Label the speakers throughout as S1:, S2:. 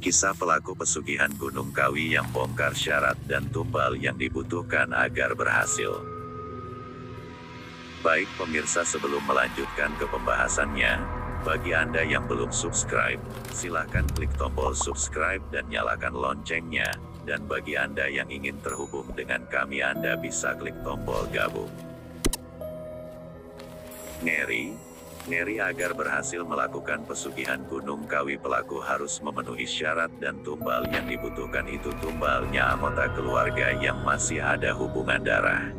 S1: Kisah pelaku pesugihan Gunung Kawi yang bongkar syarat dan tumbal yang dibutuhkan agar berhasil. Baik pemirsa, sebelum melanjutkan ke pembahasannya, bagi Anda yang belum subscribe, silahkan klik tombol subscribe dan nyalakan loncengnya. Dan bagi Anda yang ingin terhubung dengan kami, Anda bisa klik tombol gabung. Ngeri agar berhasil melakukan pesugihan Gunung Kawi, pelaku harus memenuhi syarat dan tumbal yang dibutuhkan itu tumbalnya anggota keluarga yang masih ada hubungan darah.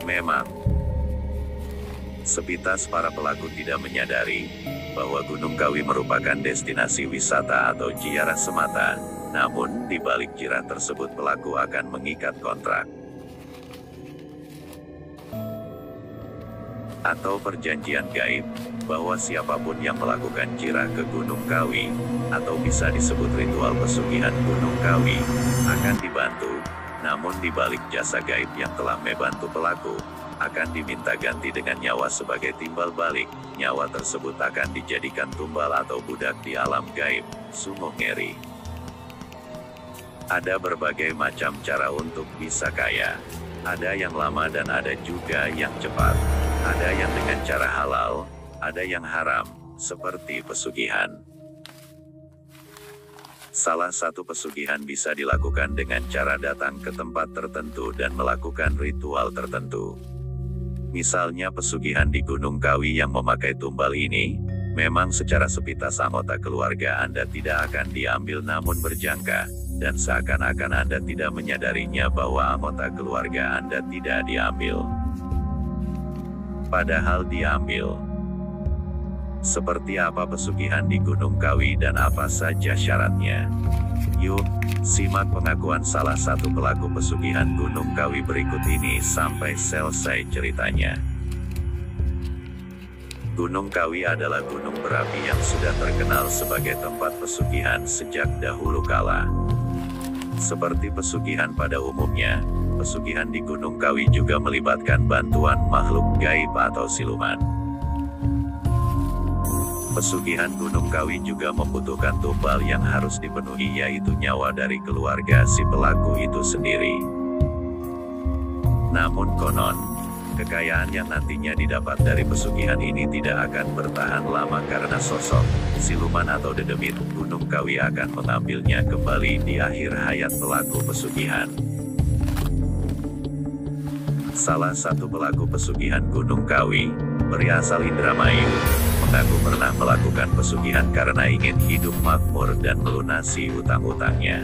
S1: Memang, sepintas para pelaku tidak menyadari bahwa Gunung Kawi merupakan destinasi wisata atau ziarah semata, namun di balik ziarah tersebut pelaku akan mengikat kontrak atau perjanjian gaib, bahwa siapapun yang melakukan ziarah ke Gunung Kawi, atau bisa disebut ritual pesugihan Gunung Kawi, akan dibantu. Namun di balik jasa gaib yang telah membantu pelaku, akan diminta ganti dengan nyawa sebagai timbal balik. Nyawa tersebut akan dijadikan tumbal atau budak di alam gaib. Sungguh ngeri. Ada berbagai macam cara untuk bisa kaya. Ada yang lama dan ada juga yang cepat. Ada yang dengan cara halal, ada yang haram, seperti pesugihan. Salah satu pesugihan bisa dilakukan dengan cara datang ke tempat tertentu dan melakukan ritual tertentu. Misalnya pesugihan di Gunung Kawi yang memakai tumbal ini, memang secara sepintas anggota keluarga Anda tidak akan diambil namun berjangka, dan seakan-akan Anda tidak menyadarinya bahwa anggota keluarga Anda tidak diambil. Padahal diambil. Seperti apa pesugihan di Gunung Kawi dan apa saja syaratnya? Yuk, simak pengakuan salah satu pelaku pesugihan Gunung Kawi berikut ini sampai selesai ceritanya. Gunung Kawi adalah gunung berapi yang sudah terkenal sebagai tempat pesugihan sejak dahulu kala. Seperti pesugihan pada umumnya, pesugihan di Gunung Kawi juga melibatkan bantuan makhluk gaib atau siluman. Pesugihan Gunung Kawi juga membutuhkan tumbal yang harus dipenuhi, yaitu nyawa dari keluarga si pelaku itu sendiri. Namun konon, kekayaan yang nantinya didapat dari pesugihan ini tidak akan bertahan lama karena sosok siluman atau dedemit Gunung Kawi akan mengambilnya kembali di akhir hayat pelaku pesugihan. Salah satu pelaku pesugihan Gunung Kawi, pria asal Indramayu, mengaku pernah melakukan pesugihan karena ingin hidup makmur dan melunasi utang-utangnya.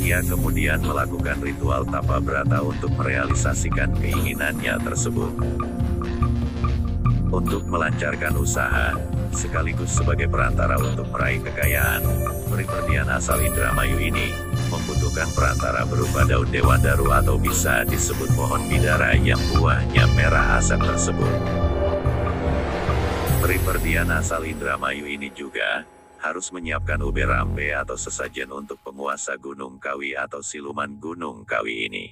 S1: Ia kemudian melakukan ritual tapa brata untuk merealisasikan keinginannya tersebut. Untuk melancarkan usaha, sekaligus sebagai perantara untuk meraih kekayaan, pribadian asal Indramayu ini membutuhkan perantara berupa daun dewandaru atau bisa disebut pohon bidara yang buahnya merah asam tersebut. Pribadian asal Indramayu ini juga harus menyiapkan ube rampe atau sesajen untuk penguasa Gunung Kawi atau siluman Gunung Kawi ini.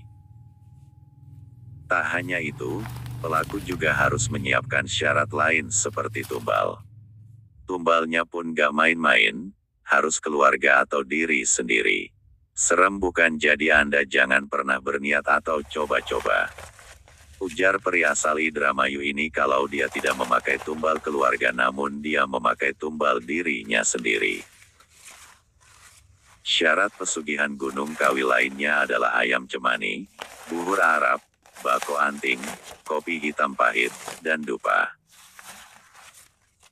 S1: Tak hanya itu, pelaku juga harus menyiapkan syarat lain seperti tumbal. Tumbalnya pun gak main-main, harus keluarga atau diri sendiri. Serem bukan? Jadi Anda jangan pernah berniat atau coba-coba. Ujar pria asal Indramayu ini kalau dia tidak memakai tumbal keluarga namun dia memakai tumbal dirinya sendiri. Syarat pesugihan Gunung Kawi lainnya adalah ayam cemani, buhur Arab, bako anting, kopi hitam pahit, dan dupa.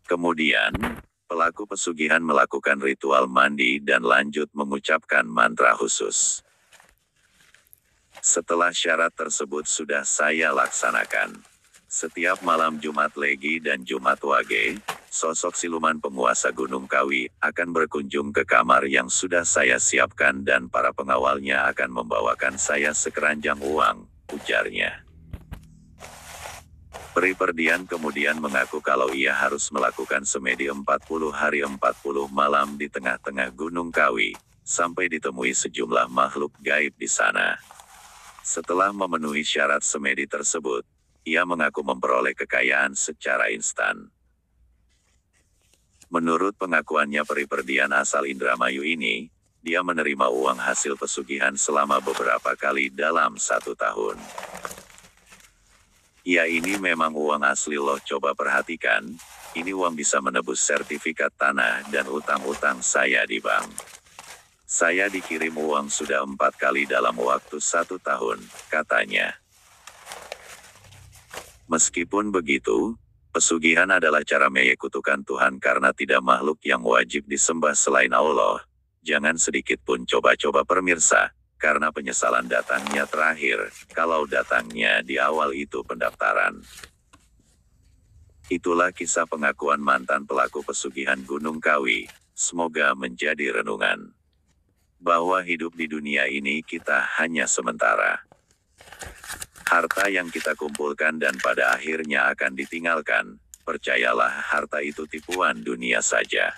S1: Kemudian, pelaku pesugihan melakukan ritual mandi dan lanjut mengucapkan mantra khusus. Setelah syarat tersebut sudah saya laksanakan, setiap malam Jumat Legi dan Jumat Wage, sosok siluman penguasa Gunung Kawi akan berkunjung ke kamar yang sudah saya siapkan dan para pengawalnya akan membawakan saya sekeranjang uang, ujarnya. Pribadian kemudian mengaku kalau ia harus melakukan semedi 40 hari 40 malam di tengah-tengah Gunung Kawi, sampai ditemui sejumlah makhluk gaib di sana. Setelah memenuhi syarat semedi tersebut, ia mengaku memperoleh kekayaan secara instan. Menurut pengakuannya peri perdian asal Indramayu ini, dia menerima uang hasil pesugihan selama beberapa kali dalam 1 tahun. Ya ini memang uang asli loh, coba perhatikan, ini uang bisa menebus sertifikat tanah dan utang-utang saya di bank. Saya dikirim uang sudah 4 kali dalam waktu 1 tahun, katanya. Meskipun begitu, pesugihan adalah cara menyekutukan Tuhan karena tidak makhluk yang wajib disembah selain Allah. Jangan sedikit pun coba-coba pemirsa, karena penyesalan datangnya terakhir, kalau datangnya di awal itu pendaftaran. Itulah kisah pengakuan mantan pelaku pesugihan Gunung Kawi, semoga menjadi renungan. Bahwa hidup di dunia ini kita hanya sementara. Harta yang kita kumpulkan dan pada akhirnya akan ditinggalkan, percayalah harta itu tipuan dunia saja.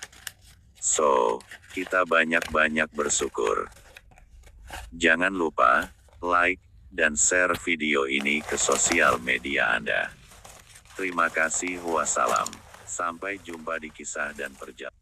S1: So, kita banyak-banyak bersyukur. Jangan lupa, like, dan share video ini ke sosial media Anda. Terima kasih, wassalam. Sampai jumpa di kisah dan perjalanan.